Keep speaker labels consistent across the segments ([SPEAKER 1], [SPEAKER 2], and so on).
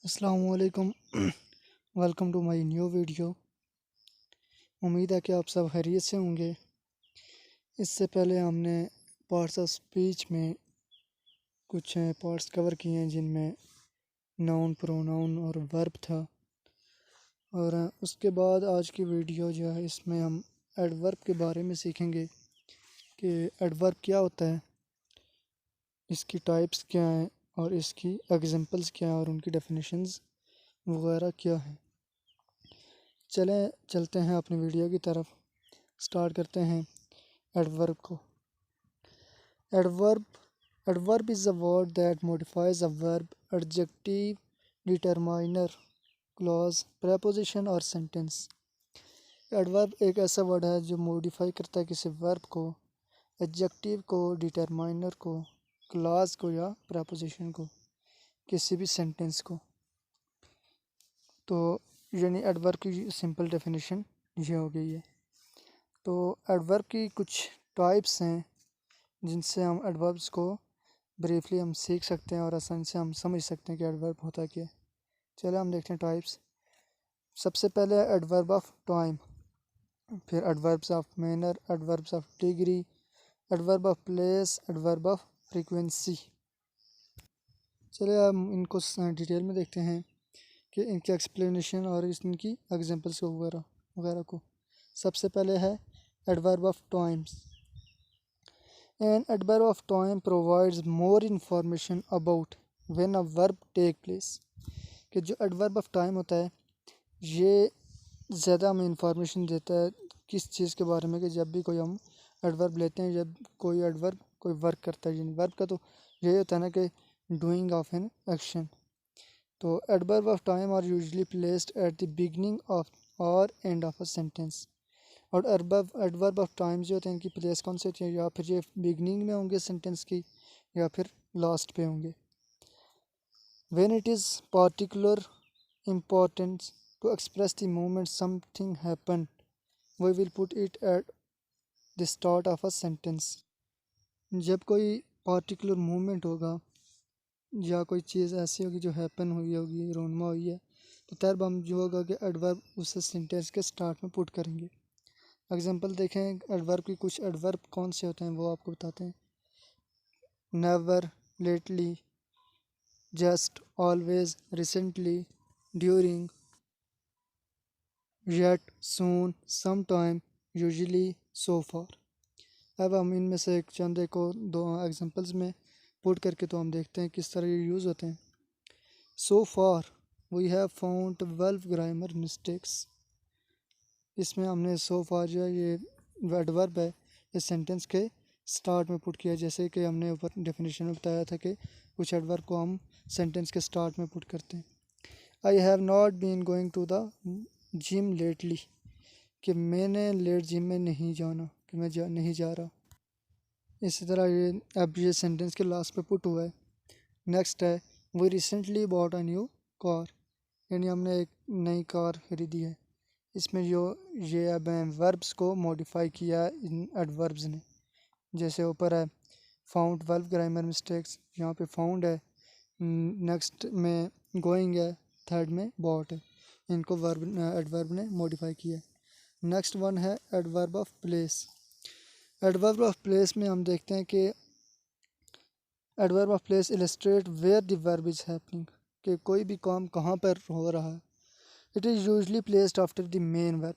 [SPEAKER 1] अस्सलामुअलैकुम। Welcome to my new video. उम्मीद है कि आप सब खैरियत से होंगे। इससे पहले हमने पार्ट्स ऑफ स्पीच में कुछ पार्ट्स कवर किए हैं जिनमें नाउन, प्रोनाउन और वर्ब था। और उसके बाद आज की वीडियो जो है इसमें हम एडवर्ब के बारे में सीखेंगे कि एडवर्ब क्या होता है, इसकी टाइप्स क्या हैं और इसकी एग्जांपल्स क्या हैं और उनकी डेफिनेशंस वगैरह क्या हैं। चलते हैं अपनी वीडियो की तरफ। स्टार्ट करते हैं एडवर्ब को। Adverb is a word that modifies a verb, adjective, determiner, clause, preposition और सेंटेंस। एडवर्ब एक ऐसा वर्ड है जो मॉडिफाई करता है किसी वर्ब को, एडजेक्टिव को, डिटरमाइनर को, क्लॉज को या प्रेपोजिशन को, किसी भी सेंटेंस को। तो यानी एडवर्ब की सिंपल डेफिनेशन ये हो गई है। तो एडवर्ब की कुछ टाइप्स हैं जिनसे हम एडवर्ब्स को ब्रीफली हम सीख सकते हैं और आसानी से हम समझ सकते हैं कि एडवर्ब होता क्या है। चलिए हम देखते हैं टाइप्स। सबसे पहले है एडवर्ब ऑफ टाइम, फिर adverbs of manner, adverbs of degree, adverb of place, adverb of frequency. चलिए हम इनको डिटेल में देखते हैं कि इनकी एक्सप्लेनेशन और इनकी एग्जांपल्स वगैरह वगैरह को। सबसे पहले है adverb of times. An adverb of time provides more information about when a verb take place। कि जो adverb of time होता है ये ज़्यादा हमें इंफॉर्मेशन देता है किस चीज़ के बारे में कि जब भी कोई हम एडवर्ब लेते हैं, जब कोई एडवर्ब कोई वर्क करता है। वर्ब का तो यही होता है ना कि डूइंग ऑफ एन एक्शन। तो adverb of time are usually placed at the beginning of और एंड ऑफ अ सेंटेंस। और एडवर्ब ऑफ टाइम जो होते हैं इनकी प्लेस कौन से होती है, या फिर ये बिगनिंग में होंगे सेंटेंस की या फिर लास्ट पे होंगे। When it is particular importance to express the moment something happen, we will put it at the start of a sentence. जब कोई पार्टिकुलर मोमेंट होगा या कोई चीज़ ऐसी होगी जो हैपन हुई होगी, रोनमा हुई है, तो तब हम जो होगा कि एडवर्ब उस सेंटेंस के स्टार्ट में पुट करेंगे। एग्जाम्पल देखें एडवर्ब की। कुछ एडवर्ब कौन से होते हैं वो आपको बताते हैं। Never, lately, just, always, recently, during, yet, soon, some time, usually, so far. अब हम इनमें से एक चंद को दो एग्जांपल्स में पुट करके तो हम देखते हैं किस तरह ये यूज़ होते हैं। So far we have found 12 grammar mistakes. इसमें हमने सो फार जो है ये एडवर्ब है इस सेंटेंस के स्टार्ट में पुट किया, जैसे कि हमने ऊपर डेफिनेशन में बताया था कि कुछ एडवर्ब को हम सेंटेंस के स्टार्ट में पुट करते हैं। I have not been going to the gym lately, कि मैंने लेट जिम में नहीं जाना, कि मैं नहीं जा रहा। इसी तरह ये अब ये सेंटेंस के लास्ट पे पुट हुआ है। नेक्स्ट है we recently bought a new car, यानी हमने एक नई कार खरीदी है। इसमें जो ये अब वर्ब्स को मॉडिफाई किया है इन एडवर्ब्स ने। जैसे ऊपर है फाउंड 12 ग्रामर मिस्टेक्स, यहाँ पे फाउंड है, नेक्स्ट में गोइंग है, थर्ड में बॉट है। इनको एडवर्ब ने मॉडिफाई किया है। नेक्स्ट वन है adverb of place. Adverb of place में हम देखते हैं कि adverb of place illustrate where the verb is happening, कि कोई भी काम कहाँ पर हो रहा है। It is usually placed after the main verb,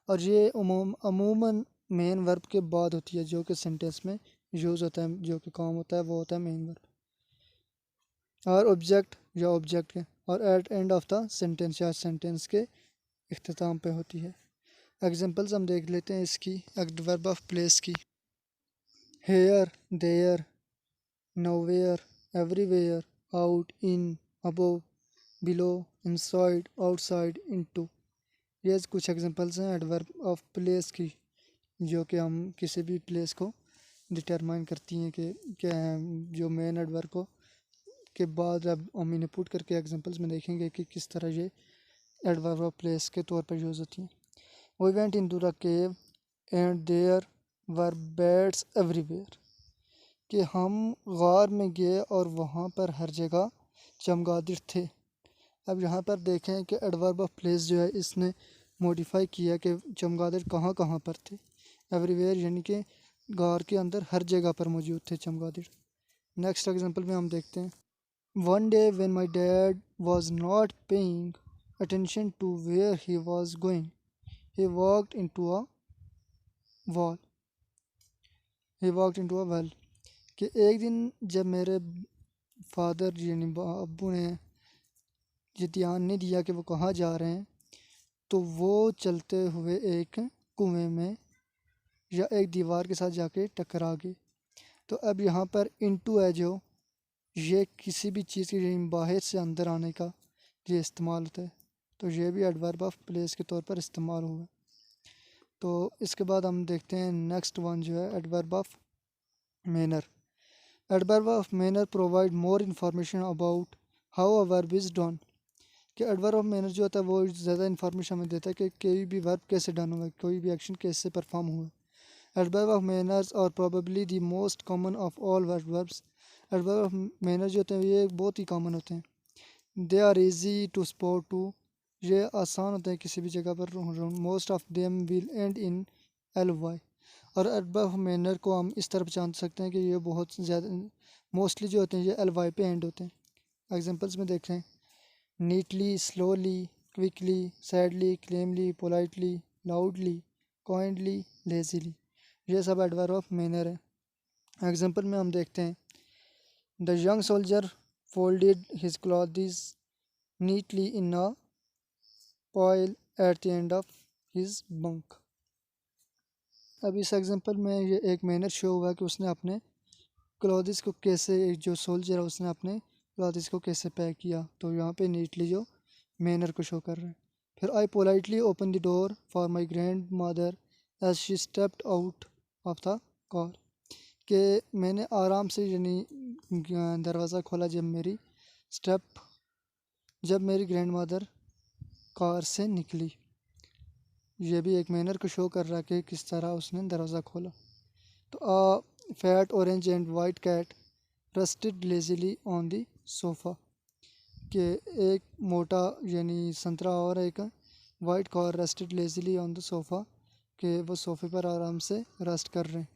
[SPEAKER 1] और ये अमूमन मेन वर्ब के बाद होती है जो कि सेंटेंस में यूज़ होता है, जो कि काम होता है वो होता है मेन वर्ब। और ऑब्जेक्ट या ऑब्जेक्ट के और at end of the sentence या सेंटेंस के इख्तिताम पे होती है। एग्जांपल्स हम देख लेते हैं इसकी एडवर्ब ऑफ प्लेस की। Here, there, nowhere, everywhere, out, in, above, below, inside, outside, into. ये कुछ एग्जांपल्स हैं एडवर्ब ऑफ प्लेस की जो कि हम किसी भी प्लेस को डिटरमाइन करती हैं कि क्या है। जो मेन एडवर्ब को के बाद अब हम इन्हें पुट करके एग्जांपल्स में देखेंगे कि किस तरह ये एडवर्ब ऑफ प्लेस के तौर पर यूज़ होती हैं। We went into the cave and there were bats everywhere, कि हम गार में गए और वहाँ पर हर जगह चमगादड़ थे। अब यहाँ पर देखें कि एडवर्ब ऑफ प्लेस जो है इसने मॉडिफाई किया कि चमगादड़ कहाँ कहाँ पर थे। एवरीवेयर यानी कि गार के अंदर हर जगह पर मौजूद थे चमगादड़। नेक्स्ट एग्जांपल में हम देखते हैं, one day when my dad was not paying attention to where he was going he walked into a wall he walked into a well. कि एक दिन जब मेरे फादर यानी अब्बू ने ये ध्यान नहीं दिया कि वो कहाँ जा रहे हैं, तो वो चलते हुए एक कुएं में या एक दीवार के साथ जाके टकरा गए। तो अब यहाँ पर इनटू है जो ये किसी भी चीज़ के बाहर से अंदर आने का ये इस्तेमाल होता है, तो ये भी एडवर्ब ऑफ प्लेस के तौर पर इस्तेमाल हुआ। तो इसके बाद हम देखते हैं नेक्स्ट वन जो है adverb of manner. Adverb of manner provide more information about how a verb is done. कि एडवर्ब ऑफ मैनर जो होता है वो ज़्यादा इन्फॉर्मेशन हमें देता है कि कोई भी वर्ब कैसे डन हुआ है, कोई भी एक्शन कैसे परफॉर्म हुआ है। Adverb of manners are probably the most common of all verbs. Adverb of manner जो होते हैं ये बहुत ही कॉमन होते हैं। They are easy to spot too, ये आसान होते हैं किसी भी जगह पर। Most of them will end in L Y. और एडवर्ब ऑफ मैनर को हम इस तरह पहचान सकते हैं कि ये बहुत ज़्यादा मोस्टली जो होते हैं ये एल वाई पे एंड होते हैं। एग्जांपल्स में देख लें, neatly, slowly, quickly, sadly, calmly, politely, loudly, kindly, lazily, ये सब एडवर्ब ऑफ मैनर है। एग्जांपल में हम देखते हैं, the young soldier folded his clothes neatly in a pile at the end of his bunk. अब इस एग्जांपल में ये एक मैनर शो हुआ कि उसने अपने क्लॉथ्स को कैसे, जो सोल्जर है उसने अपने क्लॉथ्स को कैसे पैक किया, तो यहाँ पे नीटली जो मैनर को शो कर रहे हैं। फिर I politely open the door for my grandmother as she stepped out of the car. कि मैंने आराम से यानी दरवाज़ा खोला जब मेरी ग्रैंड मदर कार से निकली। ये भी एक मैनर को शो कर रहा है कि किस तरह उसने दरवाज़ा खोला। तो fat orange and white cat rested lazily on the sofa. कि एक मोटा यानी संतरा और एक white car rested lazily on the sofa, कि वो सोफ़े पर आराम से रेस्ट कर रहे हैं।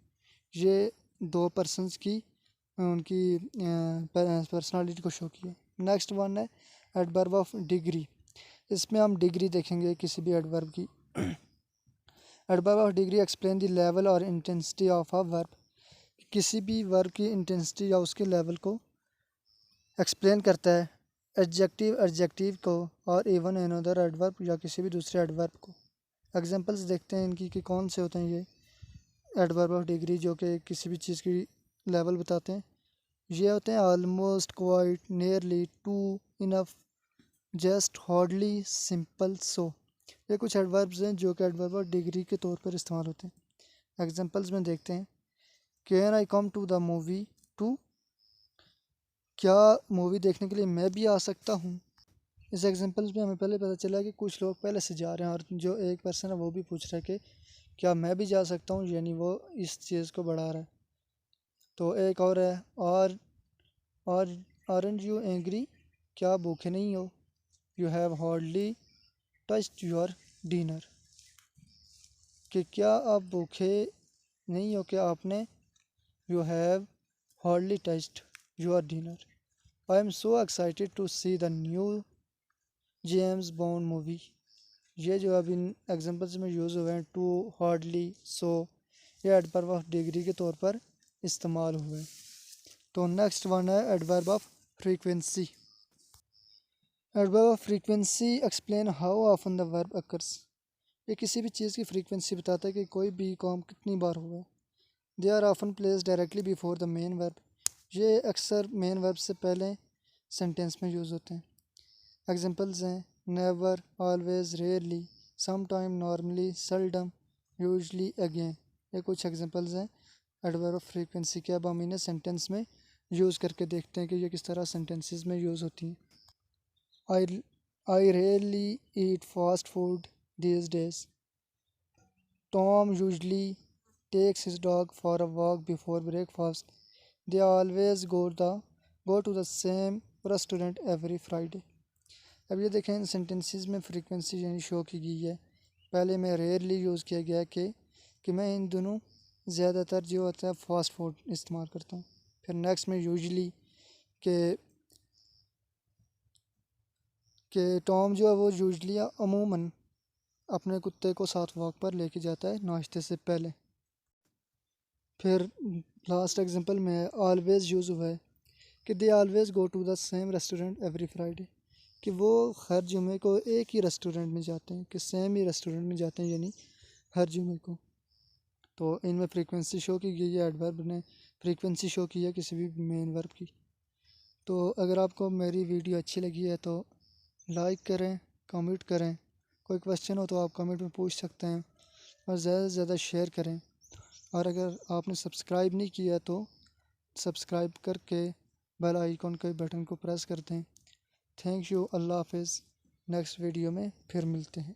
[SPEAKER 1] ये दो पर्सन्स की उनकी पर्सनालिटी को शो किया। नेक्स्ट वन है एडवर्ब ऑफ डिग्री। इसमें हम डिग्री देखेंगे किसी भी एडवर्ब की। Adverb of degree explain the level और इंटेंसिटी ऑफ अ वर्ब। किसी भी वर्ब की इंटेंसिटी या उसके लेवल को एक्सप्लेन करता है। एडजेक्टिव को और इवन अनदर एडवर्ब या किसी भी दूसरे एडवर्ब को। एग्जांपल्स देखते हैं इनकी कि कौन से होते हैं ये एडवर्ब ऑफ डिग्री जो कि किसी भी चीज़ की लेवल बताते हैं। ये होते हैं almost, quite, nearly, too, enough, just, hardly, simple, so. ये कुछ एडवर्ब्स हैं जो कि एडवर्ब ऑफ डिग्री के तौर पर इस्तेमाल होते हैं। एग्जांपल्स में देखते हैं, can I come to the movie too. क्या मूवी देखने के लिए मैं भी आ सकता हूँ। इस एग्जांपल्स में हमें पहले पता चला कि कुछ लोग पहले से जा रहे हैं और जो एक पर्सन है वो भी पूछ रहा है कि क्या मैं भी जा सकता हूँ, यानी वो इस चीज़ को बढ़ा रहा है। तो एक और है, और आरंट यू एंग्री, क्या भूखे नहीं हो। You have hardly touched your dinner. कि क्या आप भूखे नहीं हो, क्या आपने, you have hardly touched your dinner. I am so excited to see the new James Bond movie. ये जो अब इन एग्जांपल्स में यूज़ हुए हैं, टू, हार्डली, सो, ये एडवर्ब ऑफ डिग्री के तौर पर इस्तेमाल हुए। तो नेक्स्ट वन है adverb of frequency. Adverb of frequency explain how often the verb occurs. ये किसी भी चीज़ की फ्रीक्वेंसी बताता है कि कोई भी काम कितनी बार हुआ है। They are often placed directly before the main verb. ये अक्सर मेन वर्ब से पहले सेंटेंस में यूज़ होते हैं। एग्जांपल्स हैं, never, always, rarely, sometime, normally, seldom, usually, again. ये कुछ एग्जांपल्स हैं एडवर्ब ऑफ फ्रीक्वेंसी के। अब हम इन्हें सेंटेंस में यूज़ करके देखते हैं कि ये किस तरह सेंटेंसेस में यूज़ होती हैं। I rarely eat fast food these days. Tom usually takes his dog for a walk before breakfast. They always go to the same restaurant every Friday. अब ये देखें इन सेंटेंसेस में फ्रीक्वेंसी यानी शो की गई है। पहले में रेयरली यूज़ किया गया कि मैं इन दोनों ज़्यादातर जो होता है फास्ट फूड इस्तेमाल करता हूँ। फिर नेक्स्ट में यूजली कि टॉम जो है वो यूजली अमूमन अपने कुत्ते को साथ वॉक पर लेके जाता है नाश्ते से पहले। फिर लास्ट एग्जांपल में ऑलवेज़ यूज़ हुआ है कि they always go to the same restaurant every Friday, कि वो हर जुमे को एक ही रेस्टोरेंट में जाते हैं, कि सेम ही रेस्टोरेंट में जाते हैं यानी हर जुमे को। तो इनमें फ्रीक्वेंसी शो की गई है, एडवर्ब ने फ्रीक्वेंसी शो की है किसी भी मेन वर्ब की। तो अगर आपको मेरी वीडियो अच्छी लगी है तो लाइक करें, कमेंट करें, कोई क्वेश्चन हो तो आप कमेंट में पूछ सकते हैं, और ज़्यादा से ज़्यादा शेयर करें। और अगर आपने सब्सक्राइब नहीं किया तो सब्सक्राइब करके बेल आइकॉन के बटन को प्रेस कर दें। थैंक यू, अल्लाह हाफिज़। नेक्स्ट वीडियो में फिर मिलते हैं।